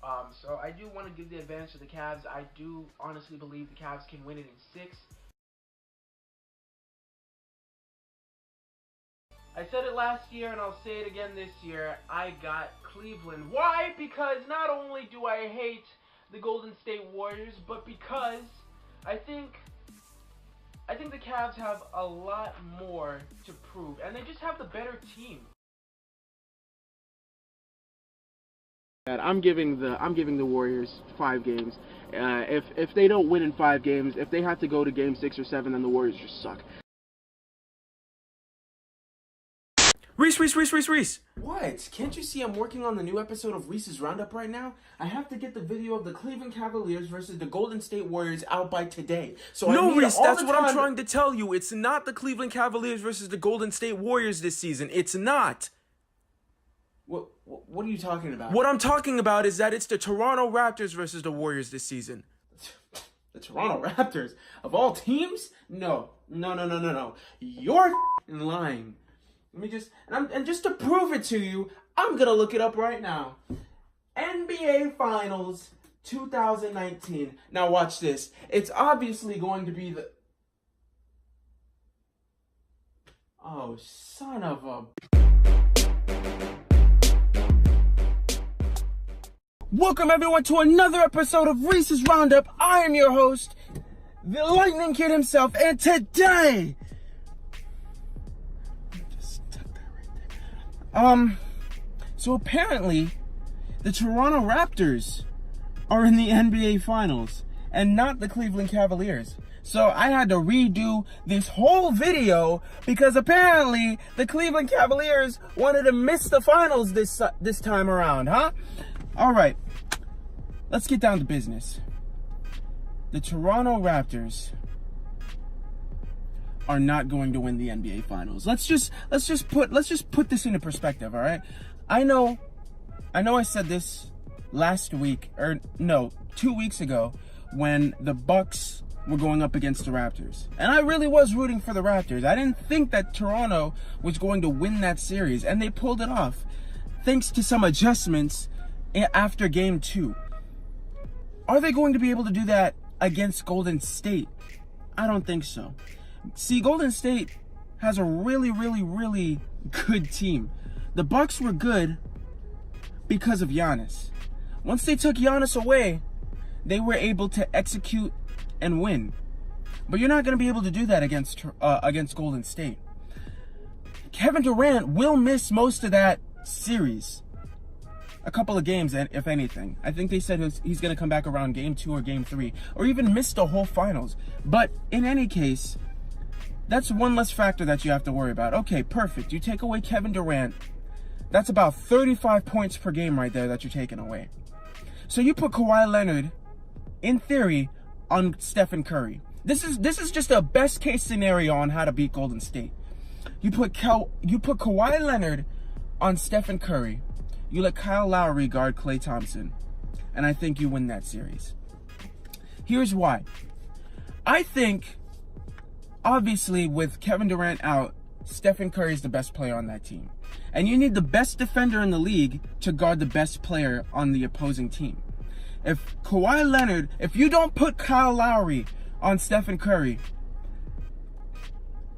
So I do want to give the advantage to the Cavs. I do honestly believe the Cavs can win it in 6. I said it last year and I'll say it again this year. I got Cleveland. Why? Because not only do I hate the Golden State Warriors, but because I think the Cavs have a lot more to prove, and they just have the better team. I'm giving the Warriors 5 games. If they don't win in 5 games, if they have to go to game 6 or 7, then the Warriors just suck. Reese! What? Can't you see I'm working on the new episode of Reese's Roundup right now? I have to get the video of the Cleveland Cavaliers versus the Golden State Warriors out by today. So No, Reese, that's what I'm trying to tell you. It's not the Cleveland Cavaliers versus the Golden State Warriors this season. It's not. What are you talking about? What I'm talking about is that it's the Toronto Raptors versus the Warriors this season. The Toronto Raptors? Of all teams? No. You're lying. Let me just, and just to prove it to you, I'm gonna look it up right now. NBA Finals 2019. Now watch this. It's obviously going to be the... Oh, son of a... Welcome everyone to another episode of Reese's Roundup. I am your host, the Lightning Kid himself, and today... So apparently, the Toronto Raptors are in the NBA Finals, and not the Cleveland Cavaliers. So I had to redo this whole video, because apparently, the Cleveland Cavaliers wanted to miss the finals this time around, huh? Alright, let's get down to business. The Toronto Raptors are not going to win the NBA Finals. Let's just put this into perspective, all right? I know I said this last week, or no, 2 weeks ago, when the Bucks were going up against the Raptors. And I really was rooting for the Raptors. I didn't think that Toronto was going to win that series, and they pulled it off thanks to some adjustments after game 2. Are they going to be able to do that against Golden State? I don't think so. See, Golden State has a really good team. The Bucks were good because of Giannis. Once they took Giannis away, they were able to execute and win. But you're not going to be able to do that against Golden State. Kevin Durant will miss most of that series. A couple of games, if anything. I think they said he's going to come back around game 2 or game 3, or even miss the whole finals. But in any case, that's one less factor that you have to worry about. Okay, perfect. You take away Kevin Durant. That's about 35 points per game right there that you're taking away. So you put Kawhi Leonard, in theory, on Stephen Curry. This is just a best case scenario on how to beat Golden State. You put Kawhi Leonard on Stephen Curry. You let Kyle Lowry guard Klay Thompson. And I think you win that series. Here's why. I think, obviously, with Kevin Durant out, Stephen Curry is the best player on that team. And you need the best defender in the league to guard the best player on the opposing team. If you don't put Kyle Lowry on Stephen Curry,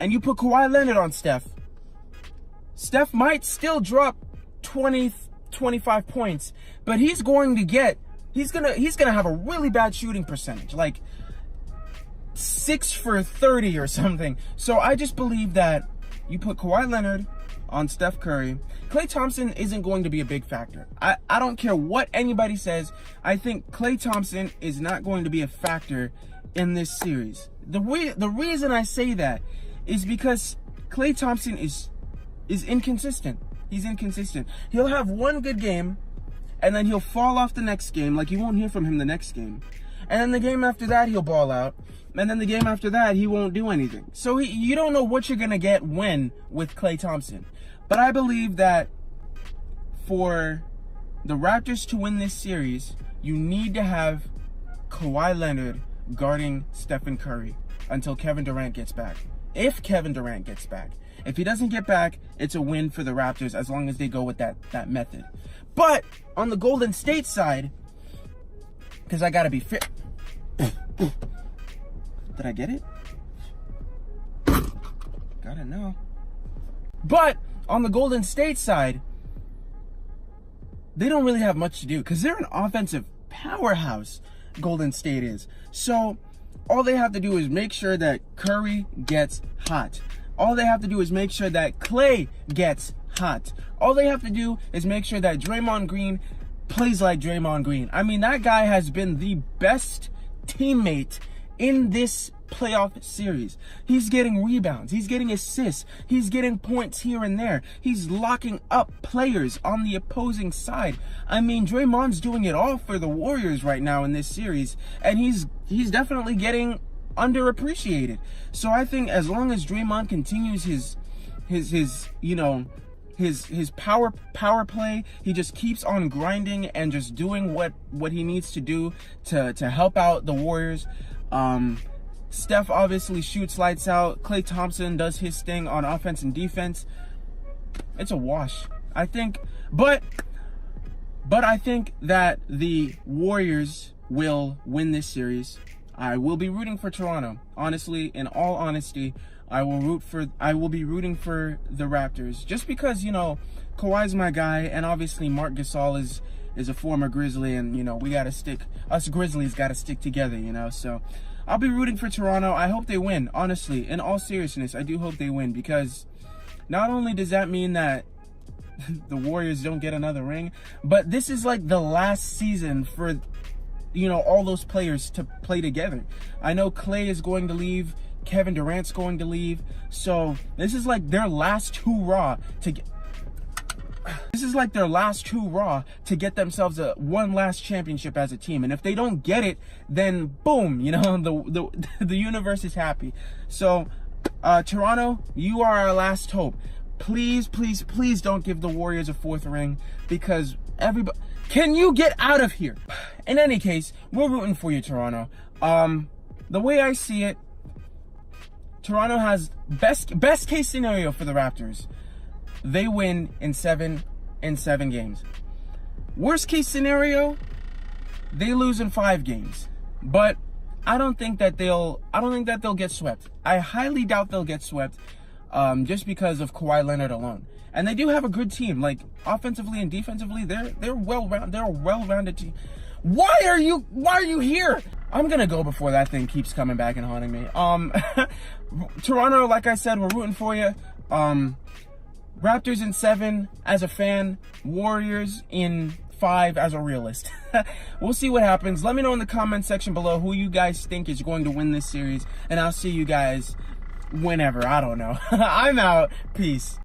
and you put Kawhi Leonard on Steph might still drop 25 points, but he's gonna have a really bad shooting percentage, like 6 for 30 or something. So I just believe that you put Kawhi Leonard on Steph Curry. Klay Thompson isn't going to be a big factor. I don't care what anybody says. I think Klay Thompson is not going to be a factor in this series. The reason I say that is because Klay Thompson is inconsistent. He's inconsistent. He'll have one good game, and then he'll fall off the next game. Like, you won't hear from him the next game. And then the game after that, he'll ball out. And then the game after that, he won't do anything. So you don't know what you're going to get when with Klay Thompson. But I believe that for the Raptors to win this series, you need to have Kawhi Leonard guarding Stephen Curry until Kevin Durant gets back. If Kevin Durant gets back. If he doesn't get back, it's a win for the Raptors as long as they go with that method. But on the Golden State side, because I gotta be fit. Did I get it? Gotta know. But on the Golden State side, they don't really have much to do because they're an offensive powerhouse. Golden State is. So all they have to do is make sure that Curry gets hot. All they have to do is make sure that Klay gets hot. All they have to do is make sure that Draymond Green plays like Draymond Green. I mean, that guy has been the best teammate in this playoff series. He's getting rebounds, he's getting assists, he's getting points here and there, he's locking up players on the opposing side. I mean, Draymond's doing it all for the Warriors right now in this series, and he's definitely getting underappreciated. So I think as long as Draymond continues his power play, he just keeps on grinding and just doing what he needs to do to help out the Warriors. Steph obviously shoots lights out. Klay Thompson does his thing on offense and defense. It's a wash, I think. But I think that the Warriors will win this series. I will be rooting for Toronto. Honestly, in all honesty, I will be rooting for the Raptors just because, you know, Kawhi's my guy, and obviously Marc Gasol is a former Grizzly, and, you know, us Grizzlies got to stick together, you know. So I'll be rooting for Toronto. I hope they win. Honestly, in all seriousness, I do hope they win, because not only does that mean that the Warriors don't get another ring, but this is like the last season for, you know, all those players to play together. I know Klay is going to leave, Kevin Durant's going to leave, so this is like their last hurrah to get. This is like their last hurrah to get themselves one last championship as a team, and if they don't get it, then boom, you know, the universe is happy. So, Toronto, you are our last hope. Please, please, please don't give the Warriors a fourth ring, because everybody. Can you get out of here? In any case, we're rooting for you, Toronto. The way I see it, Toronto has best case scenario for the Raptors. They win in 7 games. Worst case scenario, they lose in 5 games. But I don't think that they'll get swept. I highly doubt they'll get swept, just because of Kawhi Leonard alone. And they do have a good team, like offensively and defensively. They're a well-rounded team. Why are you here? I'm gonna go before that thing keeps coming back and haunting me. Toronto, like I said, we're rooting for you. Raptors in 7 as a fan, Warriors in 5 as a realist. We'll see what happens. Let me know in the comment section below who you guys think is going to win this series, and I'll see you guys whenever. I don't know. I'm out. Peace.